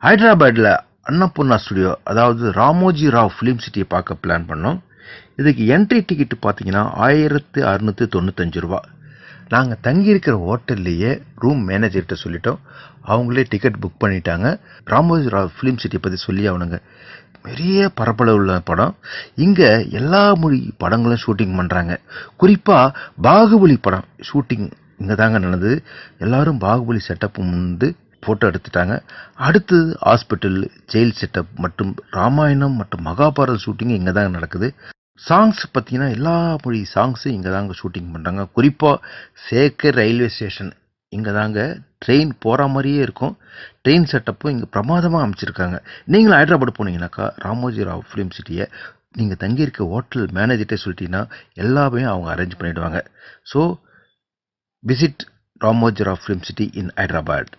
ஹைதராபாத்ல அன்னபூர்ணா ஸ்டுடியோ, அதாவது ராமோஜி ராவ் ஃபிலிம் சிட்டியை பார்க்க பிளான் பண்ணோம். இதுக்கு என்ட்ரி டிக்கெட் பார்த்தீங்கன்னா ரூ. 1695. நாங்கள் தங்கியிருக்கிற ஹோட்டல்லையே ரூம் மேனேஜர்கிட்ட சொல்லிட்டோம். அவங்களே டிக்கெட் புக் பண்ணிட்டாங்க. ராமோஜி ராவ் ஃபிலிம் சிட்டியை பற்றி சொல்லி அவனுங்க பெரிய பரப்பளவு உள்ள படம். இங்கே எல்லா மொழி படங்களும் ஷூட்டிங் பண்ணுறாங்க. குறிப்பாக பாகுபலி படம் ஷூட்டிங் இங்கே தாங்க நடந்தது. எல்லாரும் பாகுபலி செட்டப் வந்து ஃபோட்டோ எடுத்துட்டாங்க. அடுத்து ஹாஸ்பிட்டல், ஜெயில் செட்டப் மற்றும் ராமாயணம் மற்றும் மகாபாரத ஷூட்டிங் இங்கே தாங்க நடக்குது. சாங்ஸ் பார்த்தீங்கன்னா எல்லா மொழி சாங்ஸும் இங்கே தாங்க ஷூட்டிங் பண்ணுறாங்க. குறிப்பாக சேக்கர் ரயில்வே ஸ்டேஷன் இங்கே தாங்க ட்ரெயின் போகிற மாதிரியே இருக்கும். ட்ரெயின் செட்டப்பும் இங்கே பிரமாதமாக அமைச்சிருக்காங்க. நீங்களும் ஹைதராபாத் போனீங்கன்னாக்கா ராமோஜி ராவ் ஃபிலிம் சிட்டியை நீங்கள் தங்கியிருக்க ஹோட்டல் மேனேஜர்கிட்டே சொல்லிட்டீங்கன்னா எல்லாமே அவங்க அரேஞ்ச் பண்ணிவிடுவாங்க. So visit Ramoji Rao film city இன் ஹைதராபாத்.